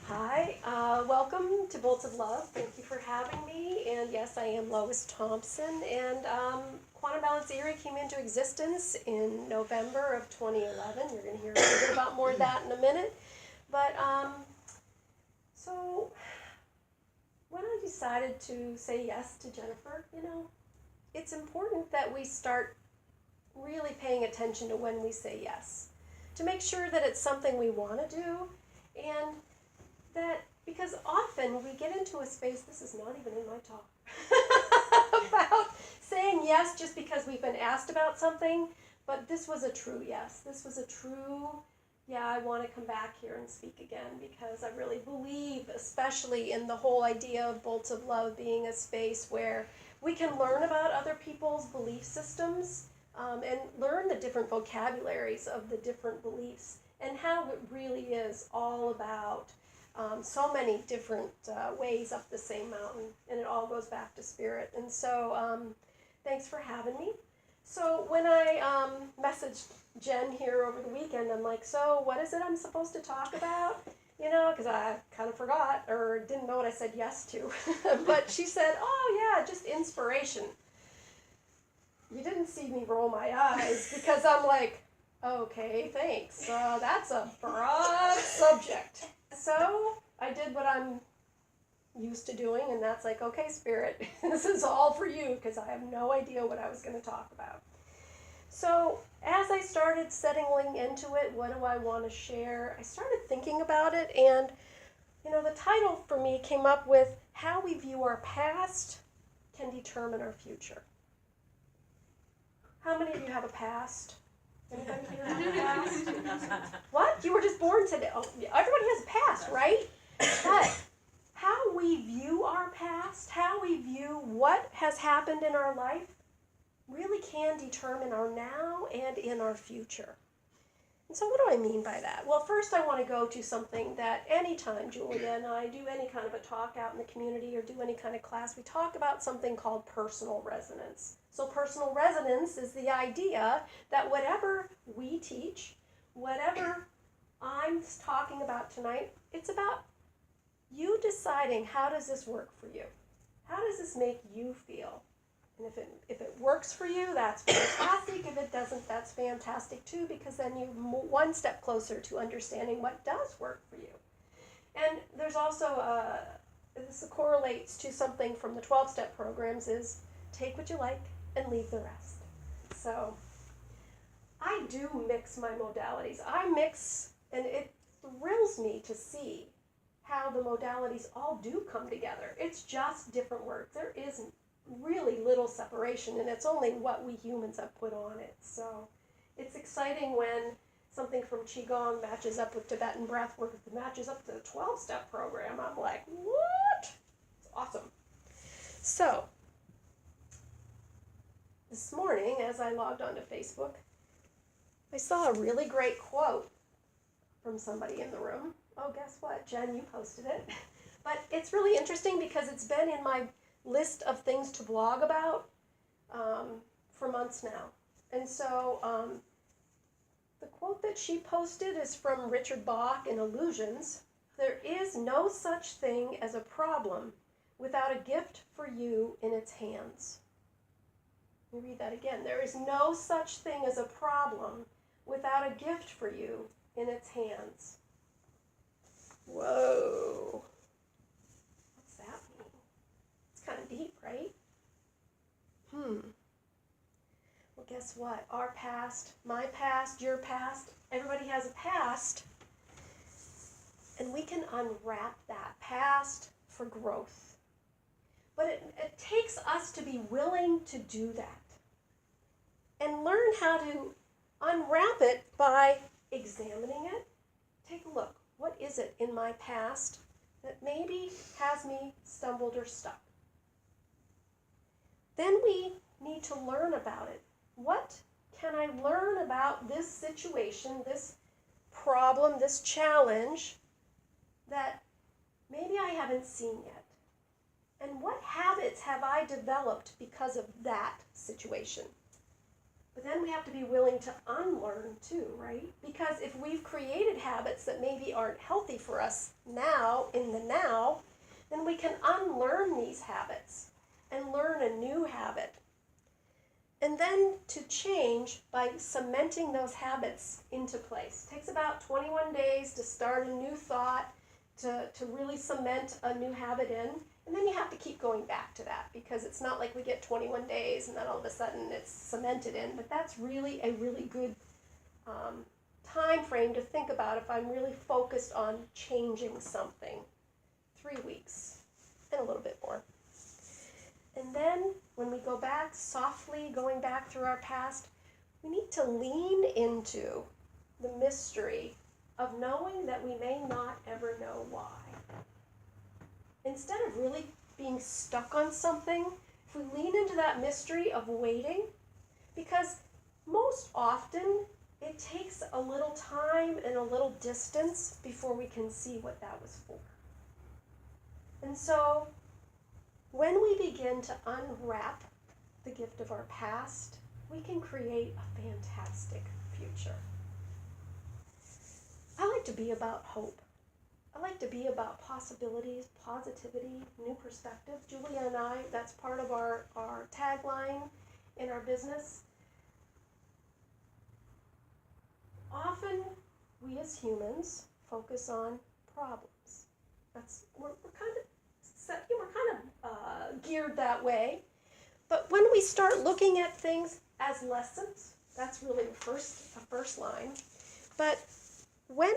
Hi, welcome to Bolts of Love. Thank you for having me. And yes, I am Lois Thompson. And Quantum Balance Erie came into existence in November of 2011. You're going to hear a little bit about more of that in a minute. But so when I decided to say yes to Jennifer, it's important that we start really paying attention to when we say yes, to make sure that it's something we want to do, and that because often we get into a space, this is not even in my talk, about saying yes just because we've been asked about something, but this was a true yes. This was a true, yeah, I want to come back here and speak again because I really believe, especially in the whole idea of Bolts of Love being a space where we can learn about other people's belief systems and learn the different vocabularies of the different beliefs and how it really is all about so many different ways up the same mountain, and it all goes back to spirit. And so thanks for having me. So when I messaged Jen here over the weekend, I'm like, so what is it I'm supposed to talk about? Because I kind of forgot or didn't know what I said yes to. But she said, oh yeah, just inspiration. You didn't see me roll my eyes because I'm like, okay, thanks. That's a broad subject. So I did what I'm used to doing, and that's like, okay, Spirit, this is all for you because I have no idea what I was going to talk about. So as I started settling into it, what do I want to share? I started thinking about it, and the title for me came up with How We View Our Past Can Determine Our Future. How many of you have a past? Anybody here have a past? What? You were just born today. Oh, everybody has a past, right? But how we view our past, how we view what has happened in our life, really can determine our now and in our future. And so what do I mean by that? Well, first I want to go to something that anytime Julia and I do any kind of a talk out in the community or do any kind of class, we talk about something called personal resonance. So personal resonance is the idea that whatever we teach, whatever I'm talking about tonight, it's about you deciding how does this work for you? How does this make you feel? And if it works for you, that's fantastic. If it doesn't, that's fantastic too, because then you're one step closer to understanding what does work for you. And there's also, this correlates to something from the 12-step programs, is take what you like and leave the rest. So I do mix my modalities. I mix, and it thrills me to see how the modalities all do come together. It's just different words. There isn't really little separation, and it's only what we humans have put on it. So it's exciting when something from Qigong matches up with Tibetan breathwork, if it matches up to the 12-step program. I'm like, what? It's awesome. So this morning, as I logged onto Facebook, I saw a really great quote from somebody in the room. Oh, guess what? Jen, you posted it. But it's really interesting because it's been in my list of things to blog about for months now. And so the quote that she posted is from Richard Bach in Illusions. There is no such thing as a problem without a gift for you in its hands. Let me read that again. There is no such thing as a problem without a gift for you in its hands. Whoa. What's that mean? It's kind of deep, right? Well, guess what? Our past, my past, your past, everybody has a past. And we can unwrap that past for growth. But it takes us to be willing to do that. And learn how to unwrap it by examining it. Take a look. What is it in my past that maybe has me stumbled or stuck? Then we need to learn about it. What can I learn about this situation, this problem, this challenge that maybe I haven't seen yet? And what habits have I developed because of that situation? But then we have to be willing to unlearn too, right? Because if we've created habits that maybe aren't healthy for us now, in the now, then we can unlearn these habits and learn a new habit. And then to change by cementing those habits into place. It takes about 21 days to start a new thought, to really cement a new habit in. And then you have to keep going back to that, because it's not like we get 21 days and then all of a sudden it's cemented in. But that's really a really good time frame to think about if I'm really focused on changing something. 3 weeks and a little bit more. And then when we go back, softly going back through our past, we need to lean into the mystery of knowing that we may not ever know why. Instead of really being stuck on something, if we lean into that mystery of waiting, because most often it takes a little time and a little distance before we can see what that was for. And so when we begin to unwrap the gift of our past, we can create a fantastic future. I like to be about hope. I like to be about possibilities, positivity, new perspective. Julia and I, that's part of our tagline in our business. Often, we as humans focus on problems. We're kind of geared that way. But when we start looking at things as lessons, that's really the first line. But when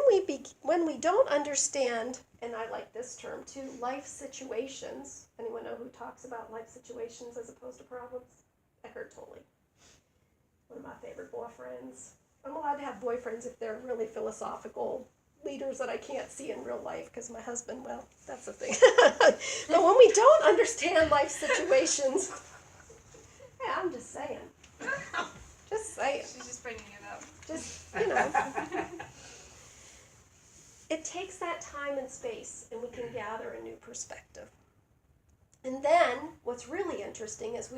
we don't understand, and I like this term too, life situations. Anyone know who talks about life situations as opposed to problems? Eckhart Tolle. One of my favorite boyfriends. I'm allowed to have boyfriends if they're really philosophical leaders that I can't see in real life, because my husband, well, that's the thing. But when we don't understand life situations, yeah, I'm just saying. Just saying. She's just bringing it up. Just, it takes that time and space, and we can gather a new perspective. And then, what's really interesting is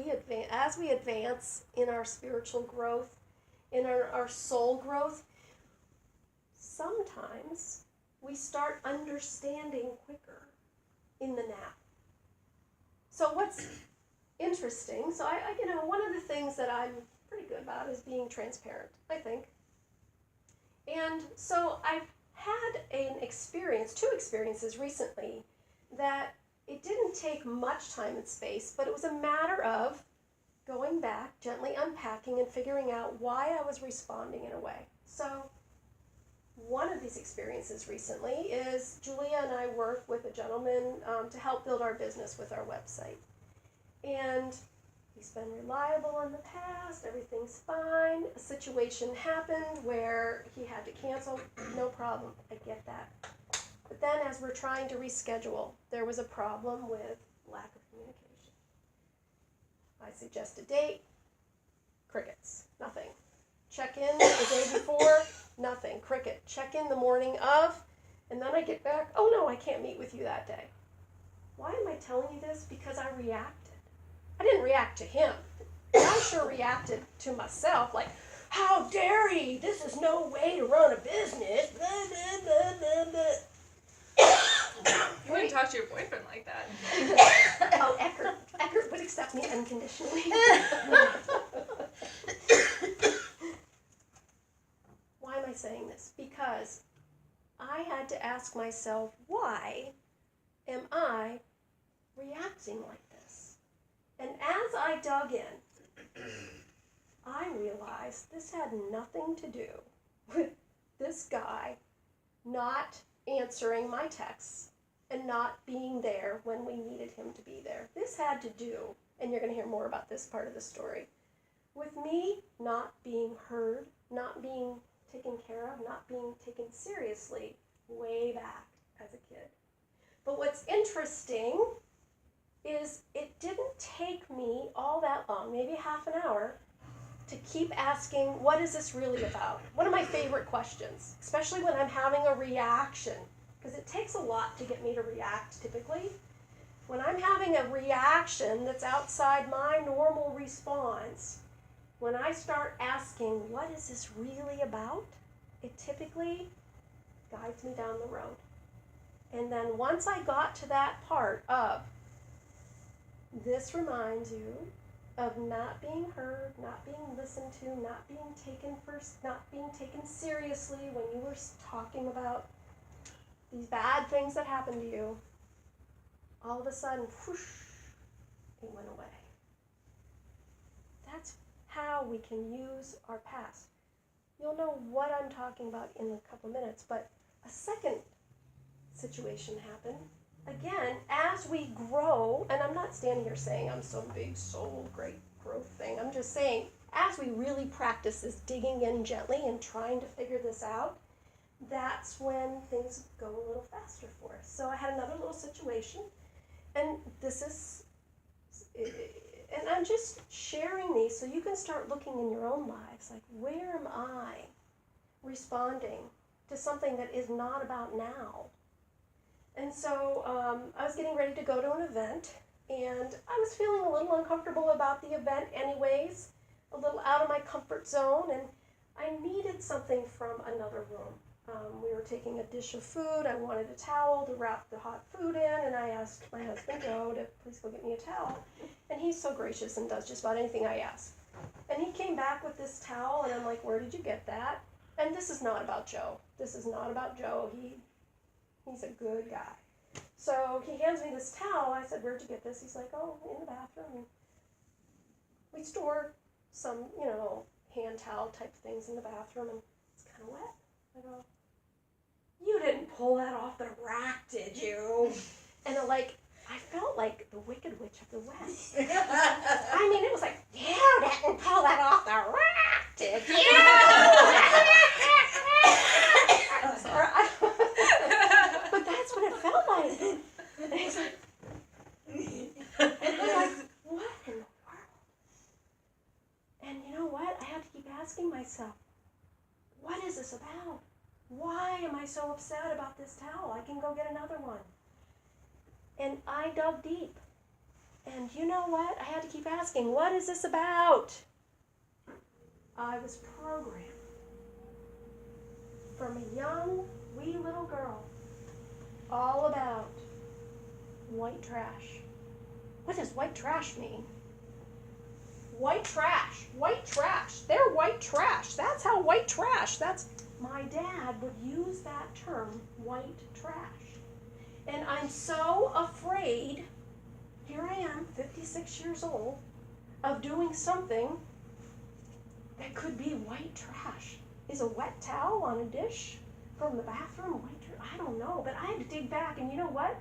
as we advance in our spiritual growth, in our soul growth, sometimes we start understanding quicker in the now. So what's interesting, so I one of the things that I'm pretty good about is being transparent, I think. And so I've had two experiences recently that it didn't take much time and space, but it was a matter of going back, gently unpacking, and figuring out why I was responding in a way. So one of these experiences recently is Julia and I work with a gentleman to help build our business with our website. And he's been reliable in the past, everything's fine. A situation happened where he had to cancel, no problem, I get that. But then as we're trying to reschedule, there was a problem with lack of communication. I suggest a date, crickets, nothing. Check in the day before, nothing, cricket. Check in the morning of, and then I get back, oh no, I can't meet with you that day. Why am I telling you this? Because I reacted. I didn't react to him. I sure reacted to myself, like, how dare he? This is no way to run a business. Blah, blah, blah, blah, blah. You wouldn't talk to your boyfriend like that. Oh, Eckert would accept me unconditionally. Why am I saying this? Because I had to ask myself, why am I reacting like this? And as I dug in, I realized this had nothing to do with this guy not answering my texts and not being there when we needed him to be there. This had to do, and you're going to hear more about this part of the story, with me not being heard, not being taken care of, not being taken seriously way back as a kid. But what's interesting is it didn't take me all that long, maybe half an hour, to keep asking, what is this really about? One of my favorite questions, especially when I'm having a reaction, because it takes a lot to get me to react typically. When I'm having a reaction that's outside my normal response, when I start asking, what is this really about? It typically guides me down the road. And then once I got to that part of, this reminds you of not being heard, not being listened to, not being taken not being taken seriously when you were talking about these bad things that happened to you, all of a sudden, whoosh, it went away. That's how we can use our past. You'll know what I'm talking about in a couple minutes, but a second situation happened. Again, as we grow, and I'm not standing here saying I'm some big soul, great growth thing. I'm just saying, as we really practice this digging in gently and trying to figure this out, that's when things go a little faster for us. So I had another little situation, and and I'm just sharing these so you can start looking in your own lives, like, where am I responding to something that is not about now? And so I was getting ready to go to an event, and I was feeling a little uncomfortable about the event anyways, a little out of my comfort zone, and I needed something from another room. We were taking a dish of food. I wanted a towel to wrap the hot food in, and I asked my husband, Joe, to please go get me a towel. And he's so gracious and does just about anything I ask. And he came back with this towel, and I'm like, where did you get that? And this is not about Joe. This is not about Joe. He's a good guy. So he hands me this towel. I said, where'd you get this? He's like, oh, in the bathroom. We store some, hand towel type things in the bathroom, and it's kind of wet. I go, you didn't pull that off the rack, did you? And I felt like the Wicked Witch of the West. I mean, it was like, you didn't pull that off the rack, did you? But that's what it felt like. And he's like, and I'm like, what in the world? And you know what? I had to keep asking myself, what is this about? Why am I so upset about this towel? I can go get another one. And I dug deep. And you know what? I had to keep asking, what is this about? I was programmed from a young, wee little girl all about white trash. What does white trash mean? White trash, white trash. They're white trash. That's how white trash. My dad would use that term, white trash. And I'm so afraid, here I am, 56 years old, of doing something that could be white trash. Is a wet towel on a dish from the bathroom white trash? I don't know, but I had to dig back, and you know what?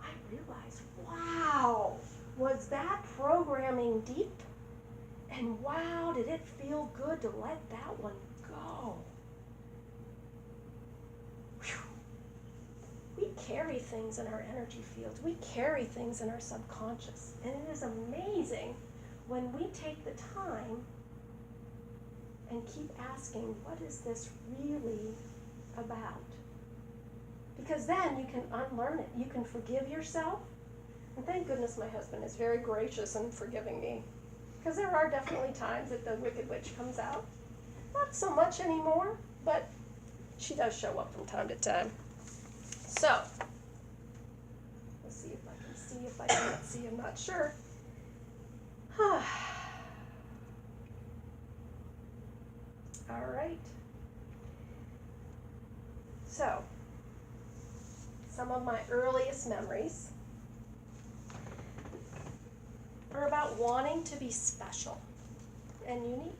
I realized, wow, was that programming deep? And wow, did it feel good to let that one go. Whew. We carry things in our energy fields. We carry things in our subconscious. And it is amazing when we take the time and keep asking, what is this really about? Because then you can unlearn it. You can forgive yourself. And thank goodness my husband is very gracious in forgiving me. Because there are definitely times that the Wicked Witch comes out. Not so much anymore, but she does show up from time to time. So, let's see if I can see. If I can't see, I'm not sure. All right. So, some of my earliest memories are about wanting to be special and unique.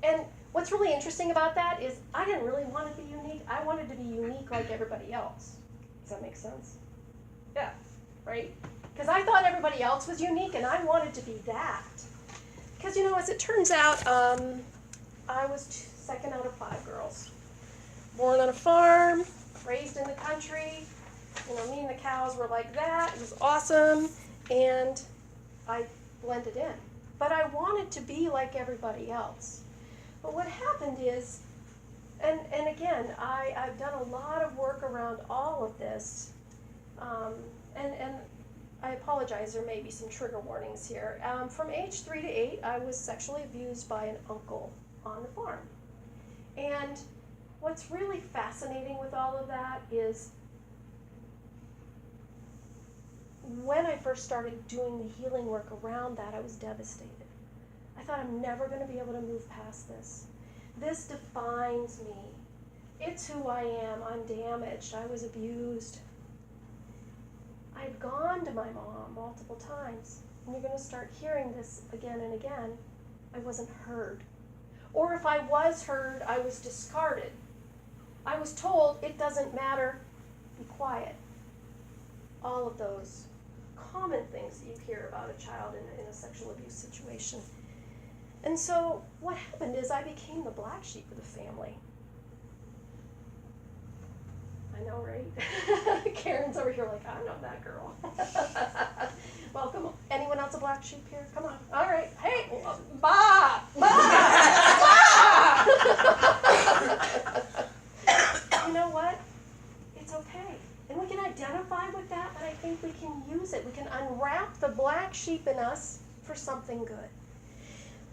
And what's really interesting about that is I didn't really want to be unique. I wanted to be unique like everybody else. Does that make sense? Yeah, right? Because I thought everybody else was unique and I wanted to be that. Because, as it turns out, I was second out of 5 girls. Born on a farm, raised in the country. Me and the cows were like that. It was awesome. And I blended in. But I wanted to be like everybody else. But what happened is, and again, I've done a lot of work around all of this. And I apologize, there may be some trigger warnings here. From age 3 to 8, I was sexually abused by an uncle on the farm. And what's really fascinating with all of that is when I first started doing the healing work around that, I was devastated. I thought, I'm never going to be able to move past this. This defines me. It's who I am. I'm damaged. I was abused. I had gone to my mom multiple times, and you're going to start hearing this again and again. I wasn't heard. Or if I was heard, I was discarded. I was told, it doesn't matter, be quiet. All of those common things that you hear about a child in a sexual abuse situation. And so what happened is I became the black sheep of the family. I know, right? Karen's over here like, I know that girl. Welcome. Anyone else a black sheep here? Come on. All right. Hey, Bob. You know what? It's okay. And we can identify with that, and I think we can use it. We can unwrap the black sheep in us for something good.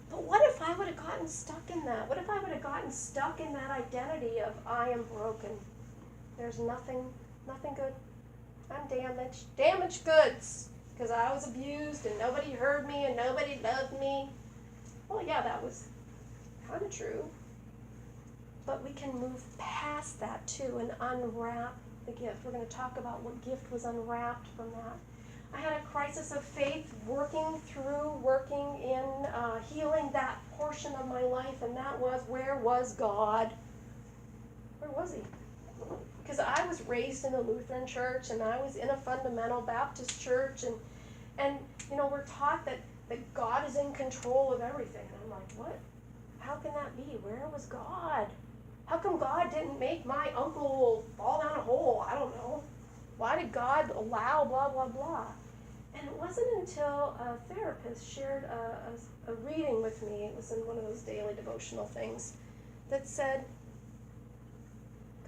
But what if I would have gotten stuck in that? What if I would have gotten stuck in that identity of I am broken? There's nothing good. I'm damaged. Damaged goods. Because I was abused and nobody heard me and nobody loved me. Well, yeah, that was kind of true. But we can move past that too and unwrap the gift. We're going to talk about what gift was unwrapped from that. I had a crisis of faith working in healing that portion of my life, and that was, where was God? Where was he? Because I was raised in a Lutheran church, and I was in a fundamental Baptist church, and you know, we're taught that God is in control of everything. And I'm like, what? How can that be? Where was God? How come God didn't make my uncle fall down a hole? I don't know. Why did God allow blah, blah, blah? And it wasn't until a therapist shared a reading with me, it was in one of those daily devotional things, that said,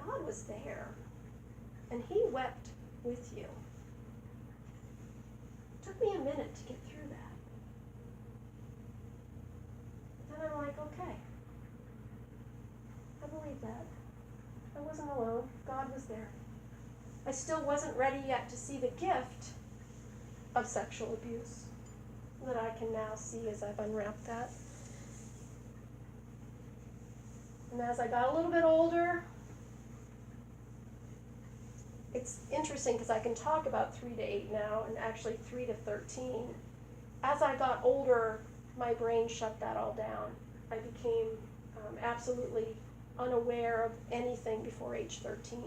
God was there, and he wept with you. It took me a minute to get through that. But then I'm like, okay, I believe that. I wasn't alone. God was there. I still wasn't ready yet to see the gift of sexual abuse that I can now see as I've unwrapped that. And as I got a little bit older, it's interesting because I can talk about 3 to 8 now, and actually 3 to 13. As I got older, my brain shut that all down. I became absolutely unaware of anything before age 13.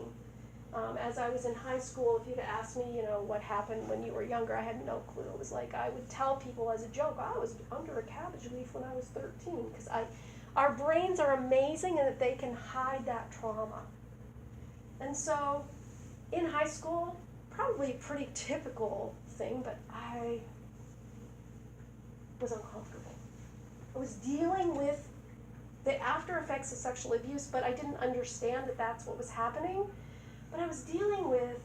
As I was in high school, if you'd asked me, you know, what happened when you were younger, I had no clue. It was like I would tell people as a joke, I was under a cabbage leaf when I was 13, because our brains are amazing in that they can hide that trauma. And so in high school, probably a pretty typical thing, but I was uncomfortable. I was dealing with the after effects of sexual abuse, but I didn't understand that that's what was happening. But I was dealing with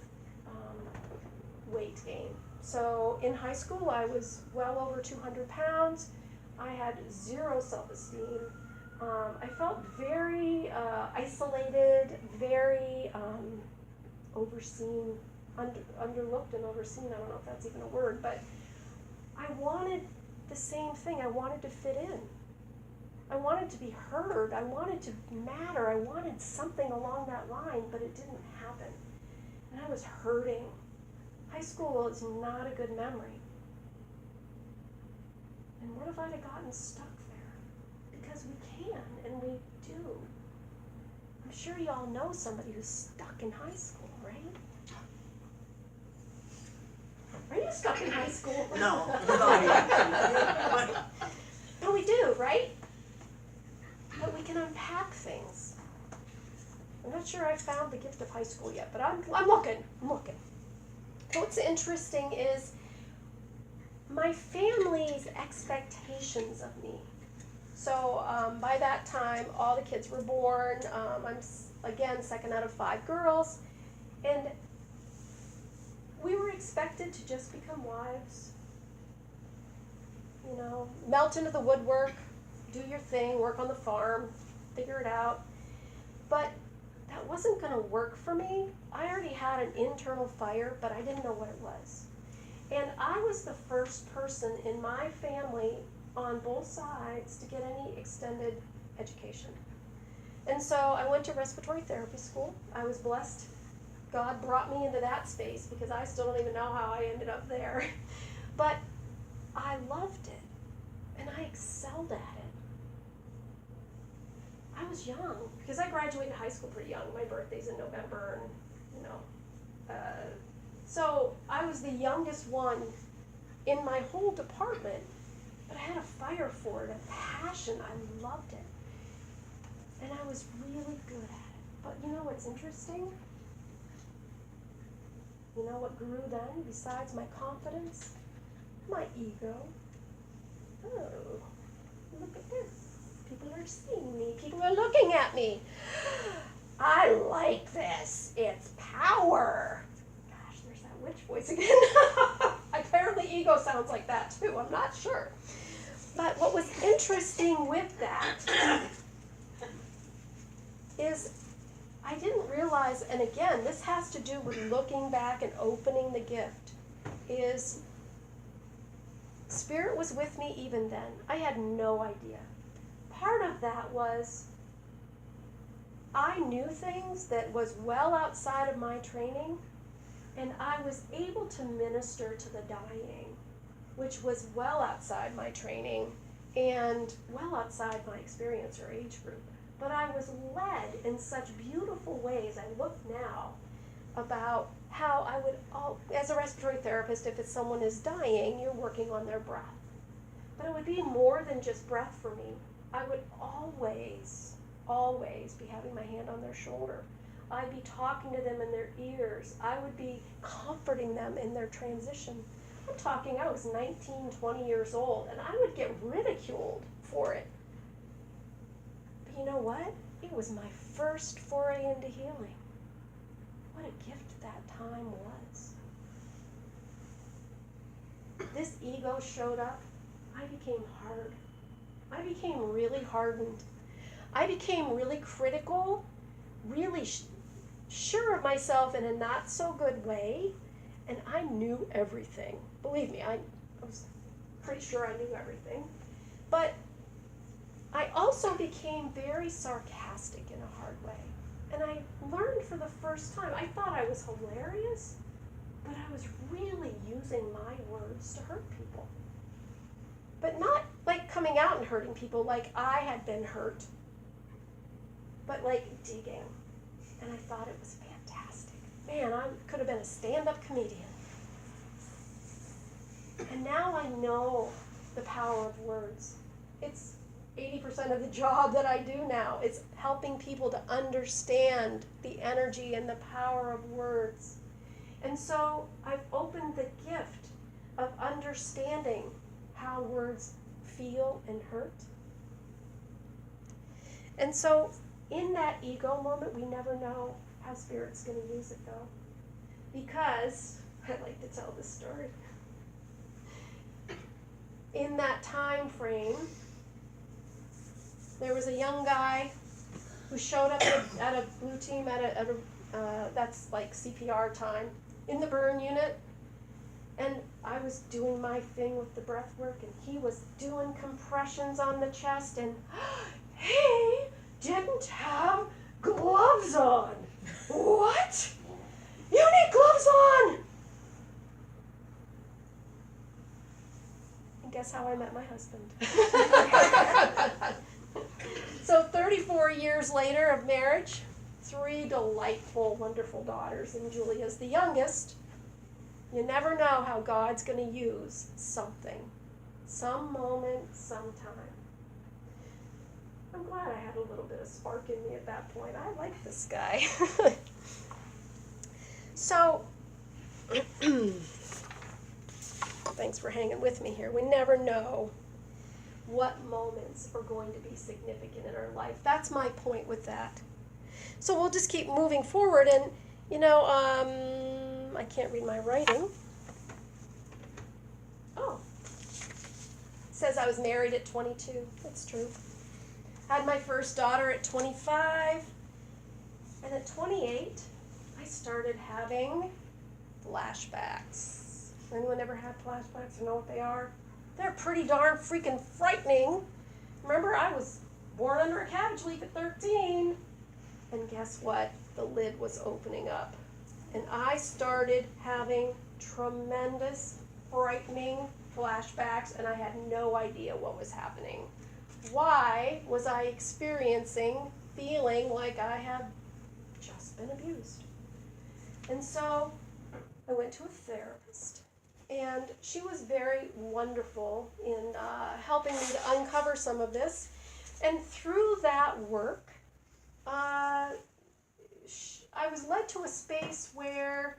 weight gain. So in high school, I was well over 200 pounds. I had zero self-esteem. I felt very isolated, very overseen, underlooked and overseen. I don't know if that's even a word, but I wanted the same thing. I wanted to fit in. I wanted to be heard. I wanted to matter. I wanted something along that line, but it didn't happen. And I was hurting. High school is not a good memory. And what if I'd have gotten stuck there? Because we can, and we do. I'm sure you all know somebody who's stuck in high school, right? Are you stuck in high school? No. But we do, right? But we can unpack things. I'm not sure I've found the gift of high school yet, but I'm looking. What's interesting is my family's expectations of me. So by that time, all the kids were born. I'm, again, second out of 5 girls. And we were expected to just become wives. You know, melt into the woodwork, do your thing, work on the farm, figure it out. But that wasn't going to work for me. I already had an internal fire, but I didn't know what it was. And I was the first person in my family on both sides to get any extended education. And so I went to respiratory therapy school. I was blessed. God brought me into that space because I still don't even know how I ended up there. But I loved it, and I excelled at it. I was young because I graduated high school pretty young. My birthday's in November, and so I was the youngest one in my whole department, but I had a fire for it, a passion. I loved it, and I was really good at it. But you know what's interesting? You know what grew then, besides my confidence? My ego. Oh, look at this. People are seeing me. People are looking at me. I like this. It's power. Gosh, there's that witch voice again. Apparently ego sounds like that too. I'm not sure. But what was interesting with that is I didn't realize, and again, this has to do with looking back and opening the gift, is Spirit was with me even then. I had no idea. Part of that was I knew things that was well outside of my training, and I was able to minister to the dying, which was well outside my training and well outside my experience or age group. But I was led in such beautiful ways. I look now about how I would, as a respiratory therapist, if it's someone is dying, you're working on their breath. But it would be more than just breath for me. I would always be having my hand on their shoulder. I'd be talking to them in their ears. I would be comforting them in their transition. I'm talking, I was 19, 20 years old, and I would get ridiculed for it. But you know what? It was my first foray into healing. What a gift that time was. This ego showed up. I became hard. I became really hardened. I became really critical, really sure of myself in a not so good way, and I knew everything. Believe me, I was pretty sure I knew everything. But I also became very sarcastic in a hard way. And I learned for the first time, I thought I was hilarious, but I was really using my words to hurt people. But not like coming out and hurting people like I had been hurt, but like digging. And I thought it was fantastic. Man, I could have been a stand-up comedian. And now I know the power of words. It's 80% of the job that I do now. It's helping people to understand the energy and the power of words. And so I've opened the gift of understanding how words feel and hurt. And so in that ego moment, we never know how Spirit's going to use it, though. Because, I like to tell this story. In that time frame, there was a young guy who showed up at a blue team that's like CPR time, in the burn unit. And I was doing my thing with the breath work, and he was doing compressions on the chest, and he didn't have gloves on. What? You need gloves on! And guess how I met my husband? So 34 years later of marriage, 3 delightful, wonderful daughters, and Julia's the youngest. You never know how God's going to use something, some moment, sometime. I'm glad I had a little bit of spark in me at that point. I like this guy. So, thanks for hanging with me here. We never know what moments are going to be significant in our life. That's my point with that. So we'll just keep moving forward, and I can't read my writing. Oh. It says I was married at 22. That's true. Had my first daughter at 25. And at 28, I started having flashbacks. Anyone ever had flashbacks or know what they are? They're pretty darn freaking frightening. Remember, I was born under a cabbage leaf at 13. And guess what? The lid was opening up. And I started having tremendous, frightening flashbacks, and I had no idea what was happening. Why was I experiencing, feeling like I had just been abused? And so I went to a therapist, and she was very wonderful in helping me to uncover some of this. And through that work, I was led to a space where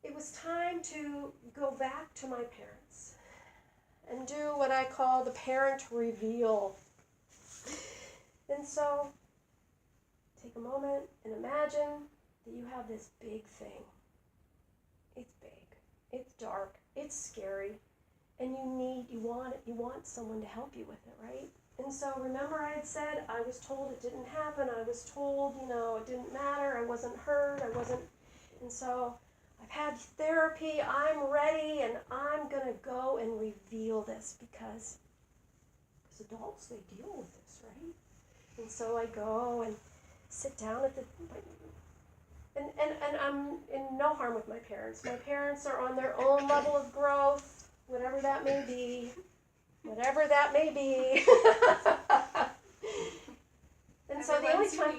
it was time to go back to my parents and do what I call the parent reveal. And so, take a moment and imagine that you have this big thing. It's big, it's dark, it's scary, and you want someone to help you with it, right? And so remember I had said I was told it didn't happen, I was told, it didn't matter, I wasn't heard, and so I've had therapy, I'm ready, and I'm going to go and reveal this because as adults, they deal with this, right? And so I go and sit down at and I'm in no harm with my parents. My parents are on their own level of growth, whatever that may be. Whatever that may be. And so the only time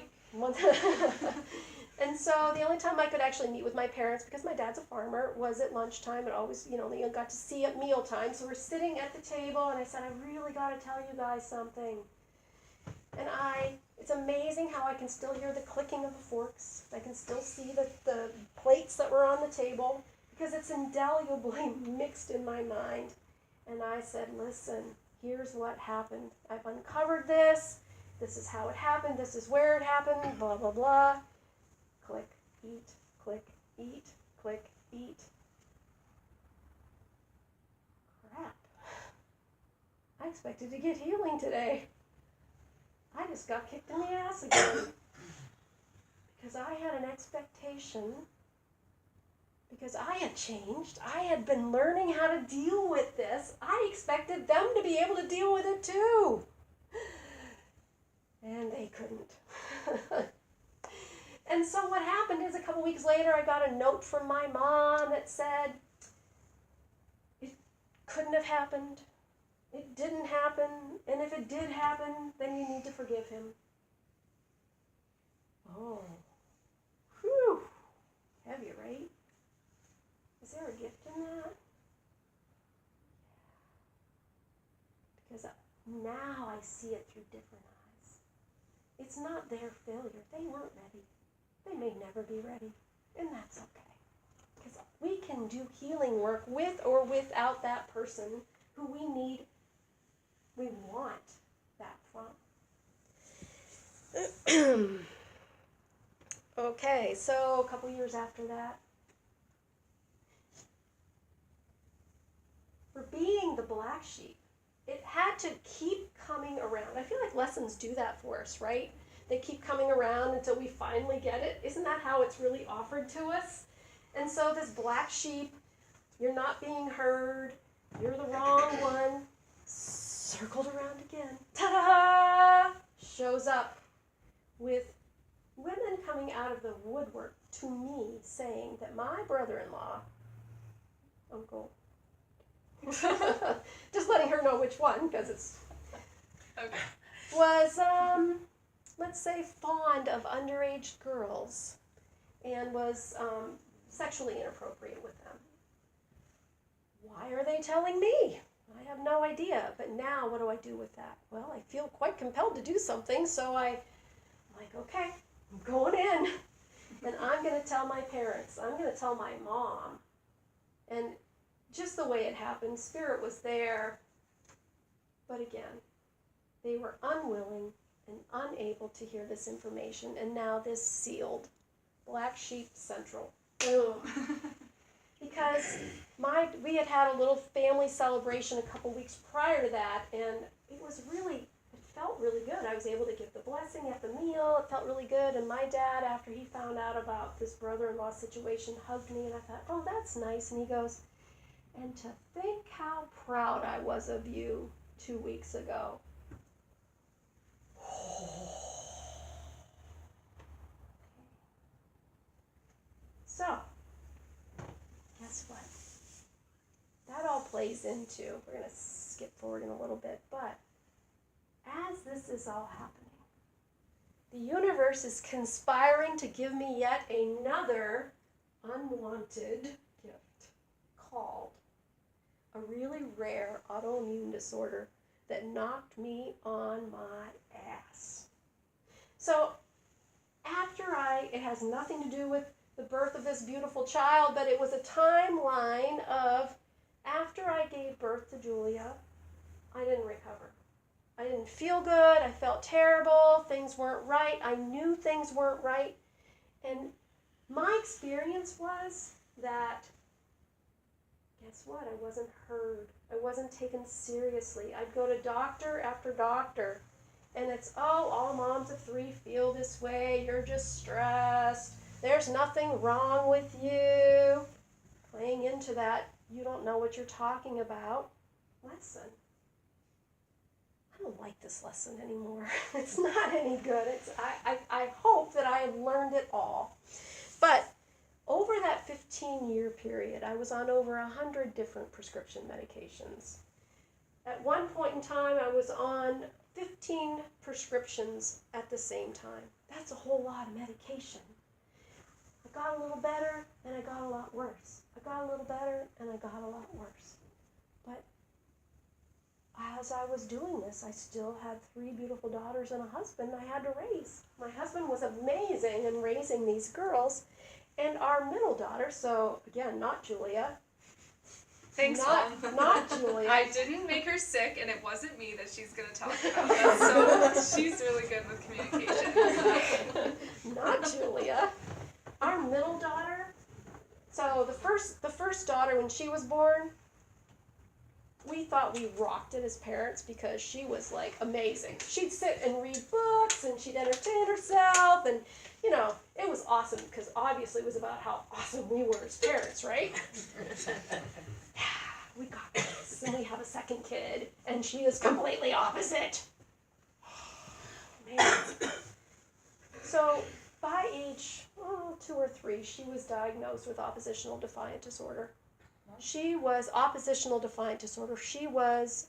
and so the only time I could actually meet with my parents, because my dad's a farmer, was at lunchtime. And always, they got to see at mealtime. So we're sitting at the table, and I said, I really got to tell you guys something. And it's amazing how I can still hear the clicking of the forks. I can still see the plates that were on the table, because it's indelibly mixed in my mind. And I said, listen, here's what happened. I've uncovered this. This is how it happened. This is where it happened. Blah, blah, blah. Click, eat, click, eat, click, eat. Crap. I expected to get healing today. I just got kicked in the ass again. Because I had an expectation. Because I had changed. I had been learning how to deal with this. I expected them to be able to deal with it too. And they couldn't. And so what happened is a couple weeks later, I got a note from my mom that said, it couldn't have happened. It didn't happen. And if it did happen, then you need to forgive him. Oh. Whew. Heavy, right? Is there a gift in that? Because now I see it through different eyes. It's not their failure. They weren't ready. They may never be ready. And that's okay. Because we can do healing work with or without that person who we want that from. Okay, so a couple years after that, for being the black sheep, it had to keep coming around. I feel like lessons do that for us, right? They keep coming around until we finally get it. Isn't that how it's really offered to us? And so this black sheep, you're not being heard, you're the wrong one, circled around again, ta-da, shows up with women coming out of the woodwork to me saying that my brother-in-law, uncle, just letting her know which one, because it's okay, was let's say fond of underage girls and was sexually inappropriate with them. Why are they telling me? I have no idea. But now what do I do with that? Well, I feel quite compelled to do something, so I'm like, okay, I'm going in. And I'm going to tell my parents. I'm going to tell my mom. And just the way it happened, Spirit was there. But again, they were unwilling and unable to hear this information. And now this sealed. Black Sheep Central. Ugh. Because we had a little family celebration a couple weeks prior to that, and it felt really good. I was able to give the blessing at the meal. It felt really good. And my dad, after he found out about this brother-in-law situation, hugged me, and I thought, oh, that's nice. And he goes, and to think how proud I was of you 2 weeks ago. So, guess what? That all plays into, we're going to skip forward in a little bit, but as this is all happening, the universe is conspiring to give me yet another unwanted gift called a really rare autoimmune disorder that knocked me on my ass. So it has nothing to do with the birth of this beautiful child, but it was a timeline of after I gave birth to Julia, I didn't recover. I didn't feel good. I felt terrible. Things weren't right. I knew things weren't right. And my experience was that, guess what? I wasn't heard. I wasn't taken seriously. I'd go to doctor after doctor, and it's, oh, all moms of 3 feel this way. You're just stressed. There's nothing wrong with you. Playing into that, you don't know what you're talking about lesson. I don't like this lesson anymore. It's not any good. I hope that I have learned it all. But over that 15-year period, I was on over 100 different prescription medications. At one point in time, I was on 15 prescriptions at the same time. That's a whole lot of medication. I got a little better, and I got a lot worse. I got a little better, and I got a lot worse. But as I was doing this, I still had 3 beautiful daughters and a husband I had to raise. My husband was amazing in raising these girls, and our middle daughter, so again, not Julia. Thanks, Mom. Not Julia. I didn't make her sick, and it wasn't me that she's going to talk about that, so she's really good with communication. Not Julia. Our middle daughter, so the first daughter, when she was born, we thought we rocked it as parents because she was like amazing. She'd sit and read books and she'd entertain herself, and you know, it was awesome because obviously it was about how awesome we were as parents, right? We got this, and we have a second kid, and she is completely opposite. Man. So by age 2 or 3, she was diagnosed with oppositional defiant disorder. She was oppositional defiant disorder. She was,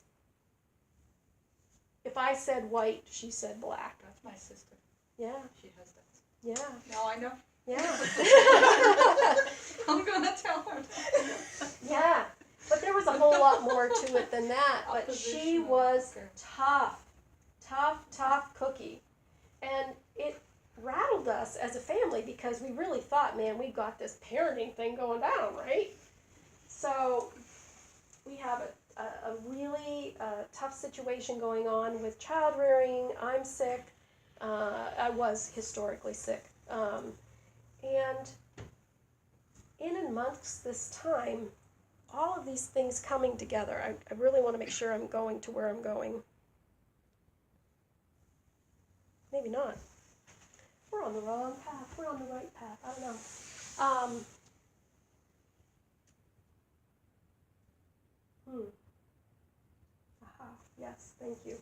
if I said white, she said black. That's my sister. Yeah. She has that. Yeah. Now I know. Yeah. I'm gonna tell her. Yeah. But there was a whole lot more to it than that. But she was tough cookie. And it rattled us as a family because we really thought, man, we got this parenting thing going down, right? So we have a really tough situation going on with child rearing. I'm sick. I was historically sick. And in amongst this time, all of these things coming together, I really want to make sure I'm going to where I'm going. Maybe not. We're on the wrong path. We're on the right path. I don't know. Aha, yes, thank you.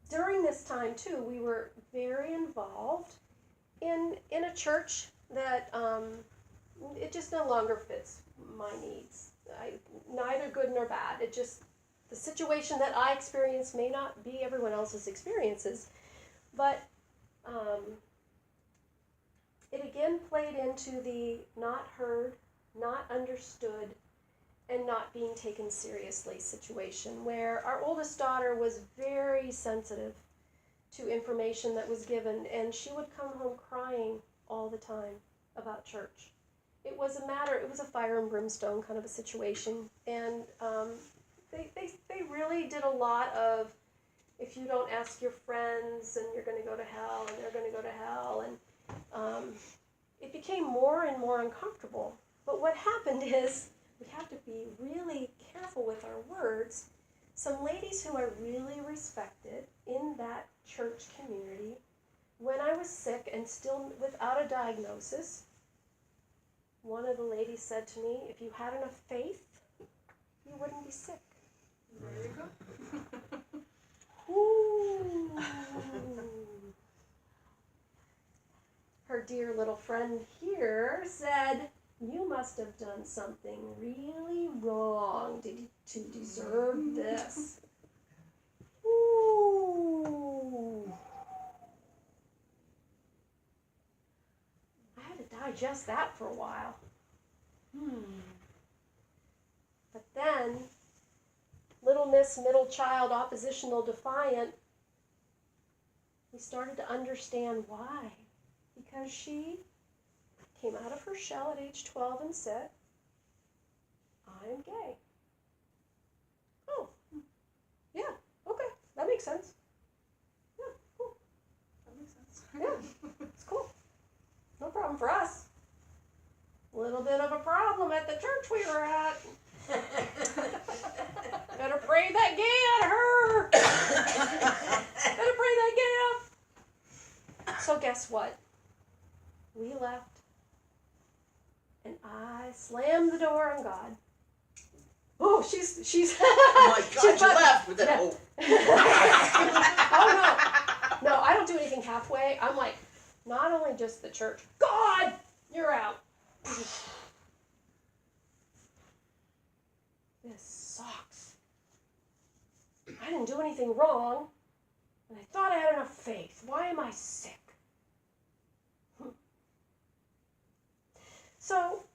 During this time, too, we were very involved in a church that it just no longer fits my needs. Neither good nor bad. It just, the situation that I experienced may not be everyone else's experiences. But it again played into the not heard, not understood, and not being taken seriously situation, where our oldest daughter was very sensitive to information that was given, and she would come home crying all the time about church. It was a fire and brimstone kind of a situation, and they really did a lot of, if you don't ask your friends, and you're going to go to hell, and they're going to go to hell, and it became more and more uncomfortable. But what happened is, we have to be really careful with our words. Some ladies who I really respected in that church community, when I was sick and still without a diagnosis, one of the ladies said to me, if you had enough faith, you wouldn't be sick. There you go. Ooh. Her dear little friend here said, you must have done something really wrong to deserve this. Ooh. I had to digest that for a while. But then, Little Miss Middle Child Oppositional Defiant, we started to understand why. Because she came out of her shell at age 12 and said, I am gay. Oh, yeah, okay, that makes sense. Yeah, cool. That makes sense. Yeah, it's cool. No problem for us. A little bit of a problem at the church we were at. Better pray that gay out of her. Better pray that gay out. So guess what? We left. And I slammed the door on God. Oh, she's. Oh my God, she's you left with that. Yeah. Oh no, I don't do anything halfway. I'm like, not only just the church. God, you're out. This sucks. I didn't do anything wrong, and I thought I had enough faith. Why am I sick? So,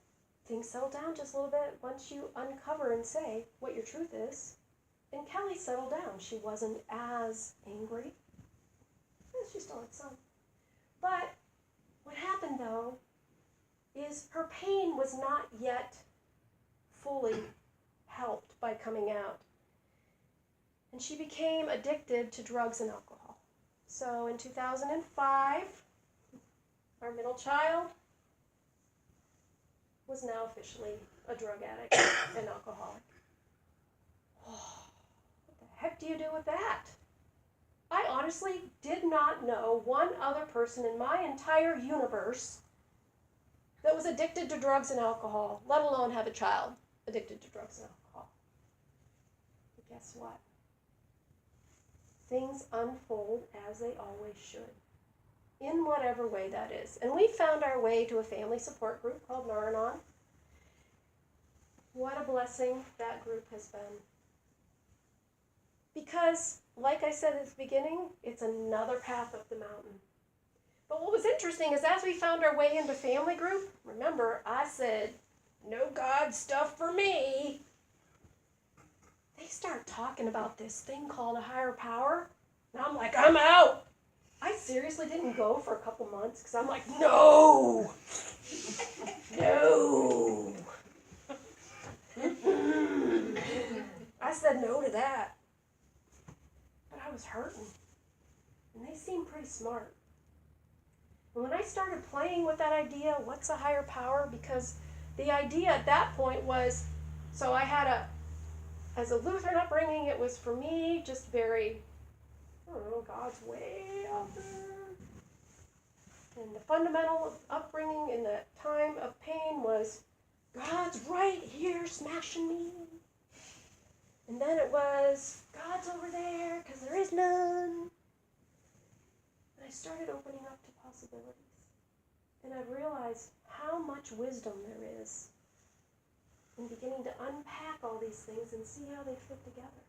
things settle down just a little bit once you uncover and say what your truth is. And Kelly settled down. She wasn't as angry. She still had some. But what happened, though, is her pain was not yet fully helped by coming out. And she became addicted to drugs and alcohol. So in 2005, our middle child was now officially a drug addict and alcoholic. Oh, what the heck do you do with that? I honestly did not know one other person in my entire universe that was addicted to drugs and alcohol, let alone have a child addicted to drugs and alcohol. But guess what? Things unfold as they always should, in whatever way that is. And we found our way to a family support group called Nar-Anon. What a blessing that group has been. Because, like I said at the beginning, it's another path up the mountain. But what was interesting is as we found our way into family group, remember, I said, no God stuff for me. They start talking about this thing called a higher power. And I'm like, I'm out. I seriously didn't go for a couple months because I'm like, no. No. I said no to that. But I was hurting. And they seemed pretty smart. And when I started playing with that idea, what's a higher power? Because the idea at that point was, so I had as a Lutheran upbringing, it was for me just very, I don't know, God's way out there. And the fundamental upbringing in that time of pain was, God's right here smashing me. And then it was, God's over there because there is none. And I started opening up to possibilities. And I realized how much wisdom there is in beginning to unpack all these things and see how they fit together.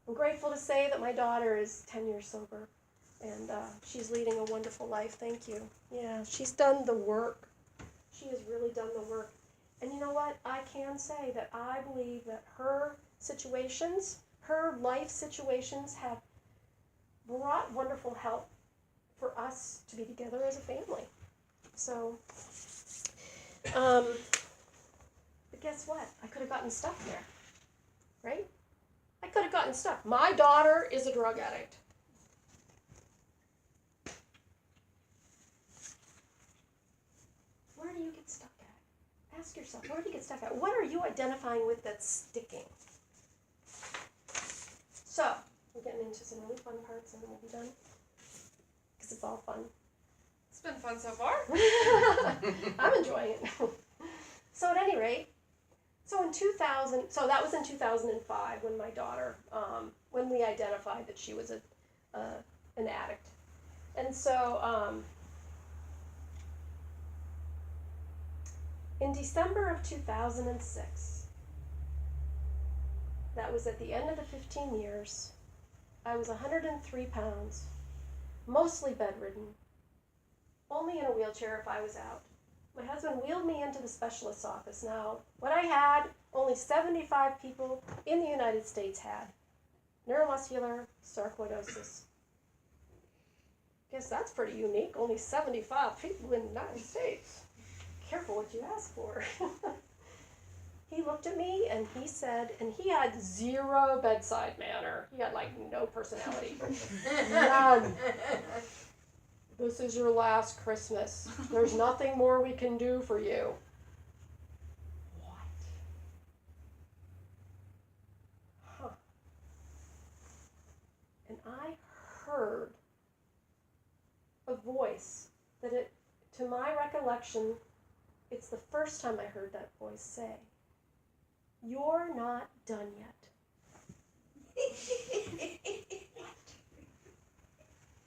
I'm grateful to say that my daughter is 10 years sober, and she's leading a wonderful life. Thank you. Yeah, she's done the work. She has really done the work. And you know what? I can say that I believe that her situations, her life situations, have brought wonderful help for us to be together as a family. So, but guess what? I could have gotten stuck there, right? I could have gotten stuck. My daughter is a drug addict. ask yourself, where do you get stuck at? What are you identifying with that's sticking? So, we're getting into some really fun parts and then we'll be done. Because it's all fun. It's been fun so far. I'm enjoying it. So at any rate, so that was in 2005 when my daughter, when we identified that she was an addict. And so in December of 2006, that was at the end of the 15 years, I was 103 pounds, mostly bedridden, only in a wheelchair if I was out. My husband wheeled me into the specialist's office. Now, what I had, only 75 people in the United States had. Neuromuscular sarcoidosis. Guess that's pretty unique. Only 75 people in the United States. Careful what you ask for. He looked at me and he said, and he had zero bedside manner. He had like no personality. None. This is your last Christmas. There's nothing more we can do for you. What? Huh. And I heard a voice that to my recollection, it's the first time I heard that voice say, "You're not done yet."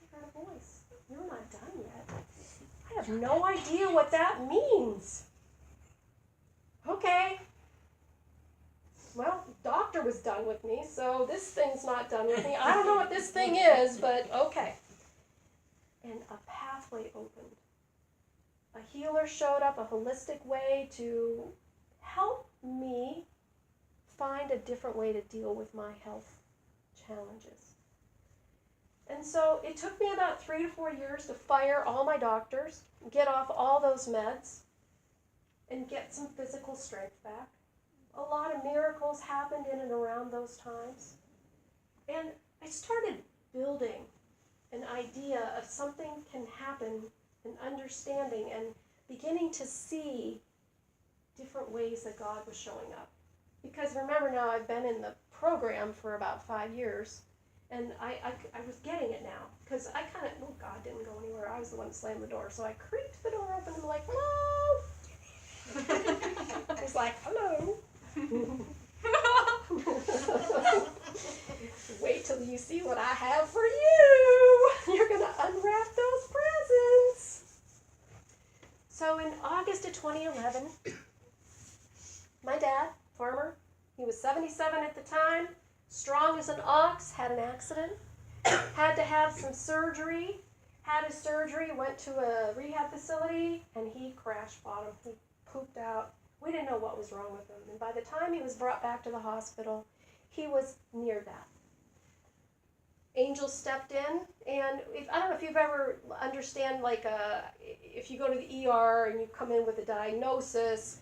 I heard a voice. You're not done yet. I have no idea what that means. Okay. Well, doctor was done with me, so this thing's not done with me. I don't know what this thing is, but okay. And a pathway opened. A healer showed up, a holistic way to help me find a different way to deal with my health challenges. And so it took me about 3 to 4 years to fire all my doctors, get off all those meds, and get some physical strength back. A lot of miracles happened in and around those times. And I started building an idea of something can happen, an understanding, and beginning to see different ways that God was showing up. Because remember now, I've been in the program for about 5 years. And I was getting it now, because I kind of, God didn't go anywhere. I was the one that slammed the door. So I creaked the door open and I'm like, hello. He's like, hello. Wait till you see what I have for you. You're going to unwrap those presents. So in August of 2011, my dad, farmer, he was 77 at the time. Strong as an ox, had an accident, had to have some surgery, had his surgery, went to a rehab facility, and he crash bottomed. He pooped out. We didn't know what was wrong with him. And by the time he was brought back to the hospital, he was near death. Angels stepped in, and I don't know if you've ever understand, like, if you go to the ER and you come in with a diagnosis,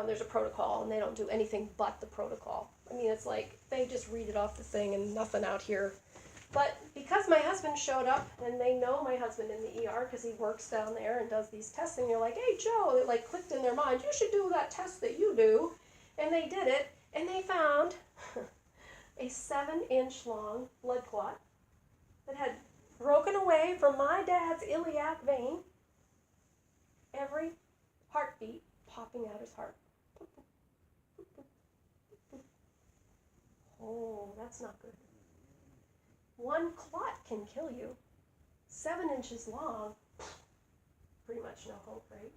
there's a protocol, and they don't do anything but the protocol. I mean, it's like they just read it off the thing and nothing out here. But because my husband showed up, and they know my husband in the ER because he works down there and does these tests, and you're like, hey, Joe, it like clicked in their mind, you should do that test that you do. And they did it, and they found a 7-inch long blood clot that had broken away from my dad's iliac vein, every heartbeat popping out his heart. Oh, that's not good. One clot can kill you. 7 inches long, pretty much no hope, right?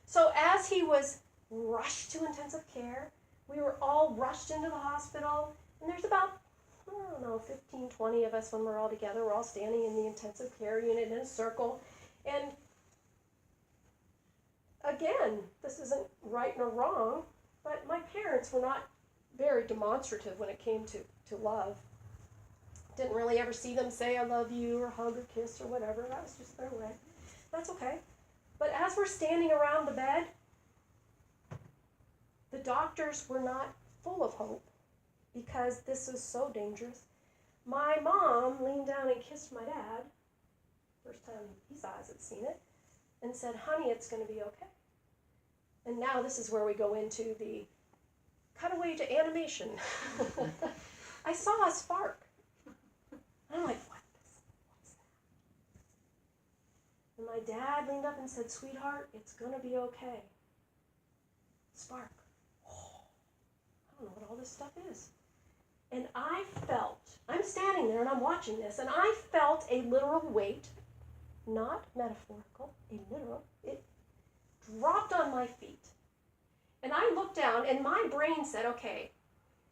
So as he was rushed to intensive care, we were all rushed into the hospital, and there's about, I don't know, 15, 20 of us when we're all together. We're all standing in the intensive care unit in a circle, and again, this isn't right nor wrong, but my parents were not very demonstrative when it came to love. Didn't really ever see them say I love you or hug or kiss or whatever. That was just their way. That's okay. But as we're standing around the bed, the doctors were not full of hope because this was so dangerous. My mom leaned down and kissed my dad, first time his eyes had seen it, and said, honey, it's going to be okay. And now this is where we go into the cutaway to animation. I saw a spark. And I'm like, what's that? And my dad leaned up and said, sweetheart, it's going to be okay. Spark. Oh, I don't know what all this stuff is. And I felt, I'm standing there and I'm watching this, and I felt a literal weight, not metaphorical, a literal, it dropped on my feet. And I looked down, and my brain said, okay,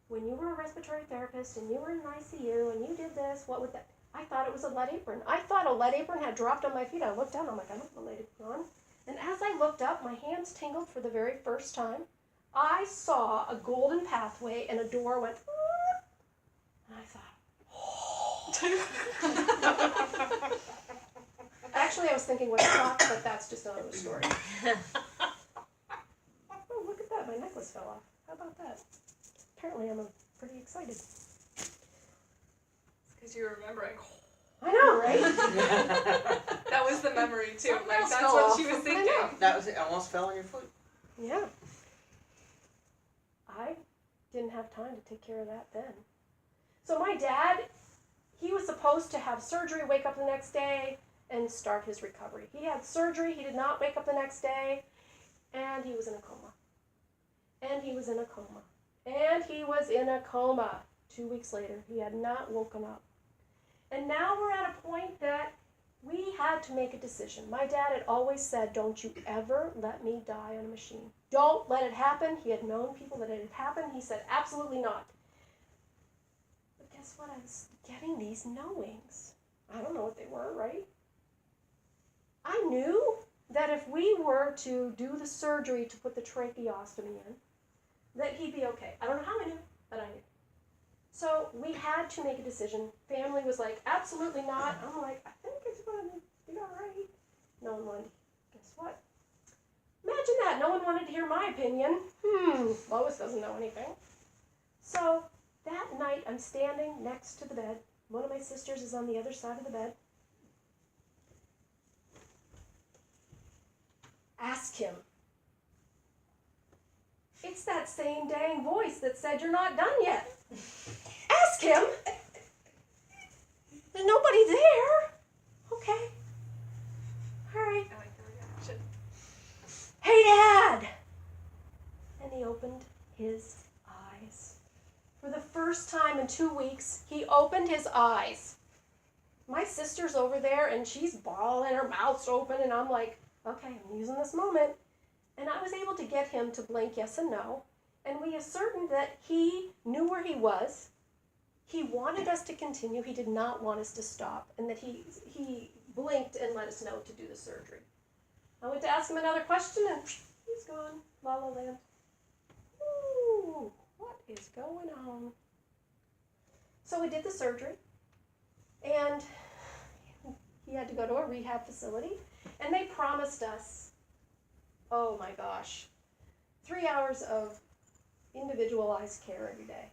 when you were a respiratory therapist and you were in ICU and you did this, what would that? I thought it was a lead apron. I thought a lead apron had dropped on my feet. I looked down, I'm like, I don't have a lead apron on. And as I looked up, my hands tingled for the very first time. I saw a golden pathway and a door went, and I thought, oh. Actually, I was thinking what shock, but that's just another story. Oh, look at that, my necklace fell off. How about that? Apparently I'm pretty excited. Because you were remembering. I know, right? That was the memory too. Something Like else that's fell what off. she was I thinking. know. That was it. Almost fell on your foot. Yeah. I didn't have time to take care of that then. So my dad, he was supposed to have surgery, wake up the next day, and start his recovery. He had surgery, he did not wake up the next day, and he was in a coma. And he was in a coma. And he was in a coma. 2 weeks later, he had not woken up. And now we're at a point that we had to make a decision. My dad had always said, don't you ever let me die on a machine. Don't let it happen. He had known people that it had happened. He said, absolutely not. But guess what? I was getting these knowings. I don't know what they were, right? I knew that if we were to do the surgery to put the tracheostomy in, that he'd be okay. I don't know how I knew, but I knew. So we had to make a decision. Family was like, absolutely not. I'm like, I think it's going to be all right. No one wanted, guess what? Imagine that. No one wanted to hear my opinion. Lois doesn't know anything. So that night, I'm standing next to the bed. One of my sisters is on the other side of the bed. Ask him. It's that same dang voice that said you're not done yet. Ask him. There's nobody there. Okay. All right. I like the reaction. Hey, Dad! And he opened his eyes. For the first time in 2 weeks, he opened his eyes. My sister's over there, and she's bawling, her mouth's open, and I'm like, okay, I'm using this moment. And I was able to get him to blink yes and no, and we ascertained that he knew where he was. He wanted us to continue. He did not want us to stop, and that he blinked and let us know to do the surgery. I went to ask him another question, and he's gone. La La Land. Ooh, what is going on? So we did the surgery, and he had to go to a rehab facility, and they promised us, oh my gosh, 3 hours of individualized care every day.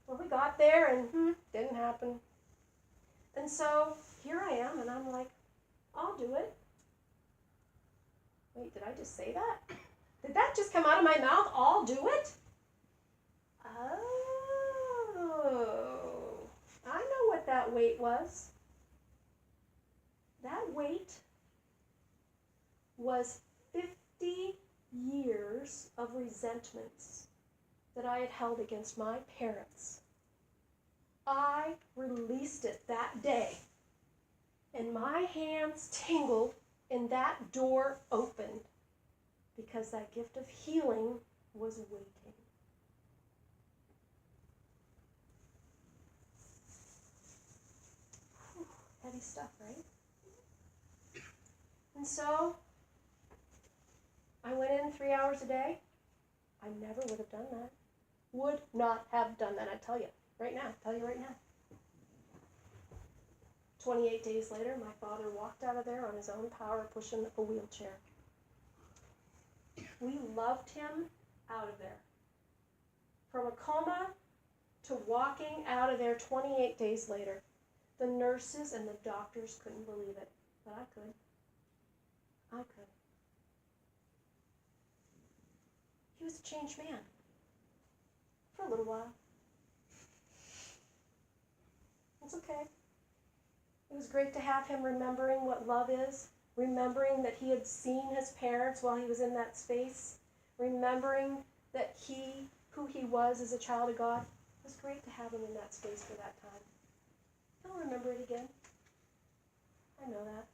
Well, we got there, and didn't happen. And so here I am, and I'm like, I'll do it. Wait, did I just say that? Did that just come out of my mouth? I'll do it? Oh, I know what that weight was. That weight was 50 years of resentments that I had held against my parents. I released it that day, and my hands tingled, and that door opened because that gift of healing was waiting. Whew, heavy stuff, right? And so I went in 3 hours a day. I never would have done that. Would not have done that, I tell you right now. 28 days later, my father walked out of there on his own power, pushing a wheelchair. We loved him out of there. From a coma to walking out of there 28 days later. The nurses and the doctors couldn't believe it, but I could. I could. changed man. For a little while. It's okay. It was great to have him remembering what love is, remembering that he had seen his parents while he was in that space, remembering that who he was as a child of God. It was great to have him in that space for that time. He'll remember it again. I know that.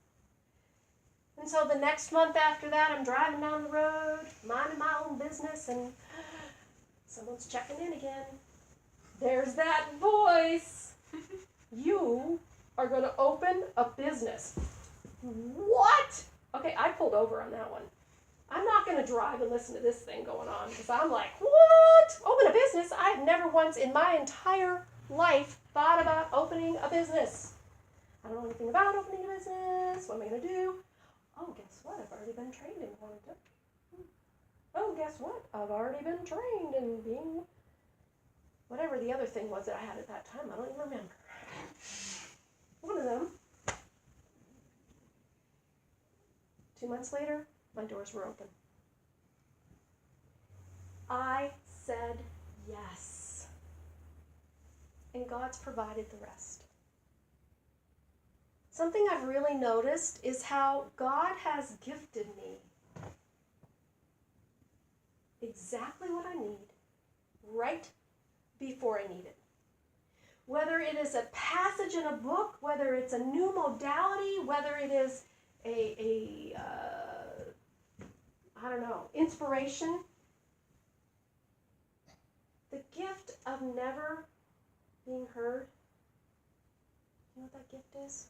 And so the next month after that, I'm driving down the road, minding my own business, and someone's checking in again. There's that voice. You are going to open a business. What? Okay, I pulled over on that one. I'm not going to drive and listen to this thing going on because I'm like, what? Open a business? I have never once in my entire life thought about opening a business. I don't know anything about opening a business. What am I going to do? Oh, guess what? I've already been trained in quantum. Oh, guess what? I've already been trained in being whatever the other thing was that I had at that time. I don't even remember. One of them. 2 months later, my doors were open. I said yes. And God's provided the rest. Something I've really noticed is how God has gifted me exactly what I need right before I need it. Whether it is a passage in a book, whether it's a new modality, whether it is inspiration. The gift of never being heard. You know what that gift is?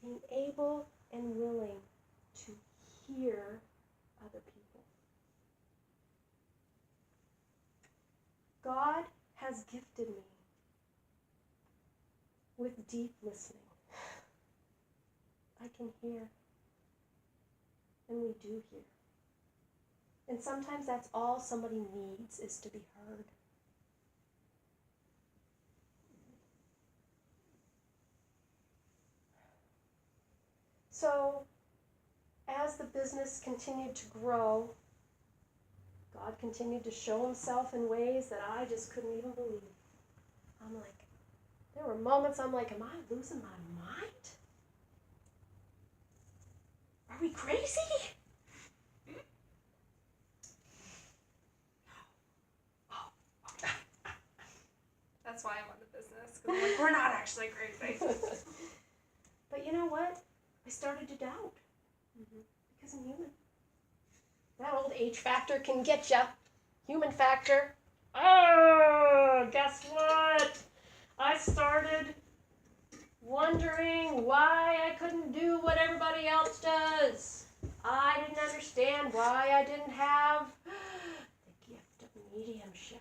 Being able and willing to hear other people. God has gifted me with deep listening. I can hear. And we do hear. And sometimes that's all somebody needs is to be heard. So, as the business continued to grow, God continued to show himself in ways that I just couldn't even believe. I'm like, there were moments I'm like, am I losing my mind? Are we crazy? That's why I'm on the business. 'Cause I'm like, we're not actually crazy. But you know what? I started to doubt. Because I'm human. That old H factor can get ya. Human factor. Oh, guess what? I started wondering why I couldn't do what everybody else does. I didn't understand why I didn't have the gift of mediumship.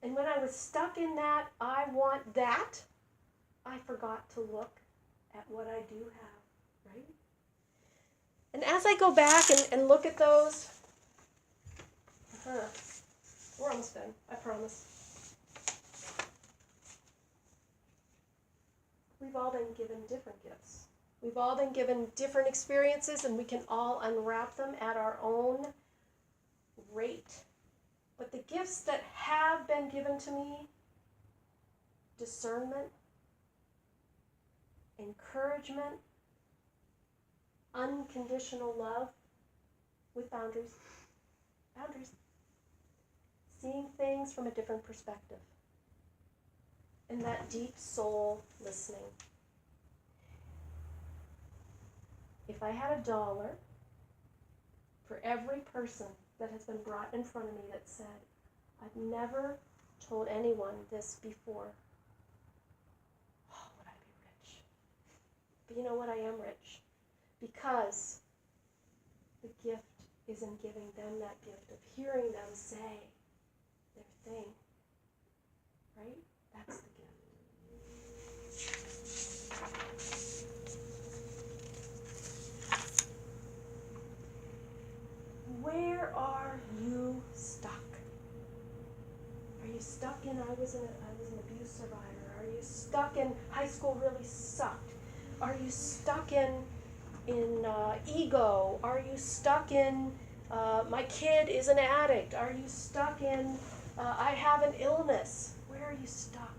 And when I was stuck in that, I want that, I forgot to look at what I do have, right? And as I go back and look at those, we're almost done, I promise. We've all been given different gifts. We've all been given different experiences, and we can all unwrap them at our own rate. But the gifts that have been given to me, discernment, encouragement, unconditional love with boundaries, seeing things from a different perspective, and that deep soul listening. If I had $1 for every person that has been brought in front of me that said, I've never told anyone this before, oh, would I be rich? But you know what? I am rich. Because the gift is in giving them that gift of hearing them say their thing. Right? That's the gift. Where are you stuck? Are you stuck in I was an abuse survivor? Are you stuck in high school really sucked? Are you stuck in ego? Are you stuck in my kid is an addict? Are you stuck in I have an illness? Where are you stuck?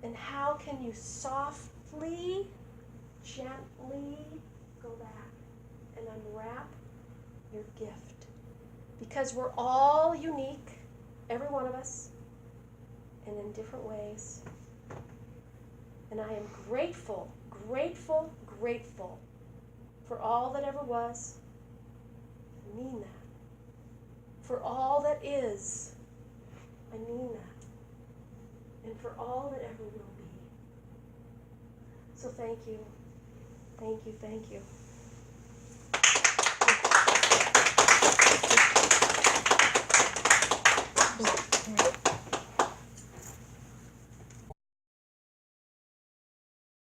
And how can you softly, gently go back and unwrap your gift? Because we're all unique, every one of us, and in different ways. And I am grateful, grateful, grateful for all that ever was. I mean that. For all that is. I mean that. And for all that ever will be. So thank you. Thank you, thank you.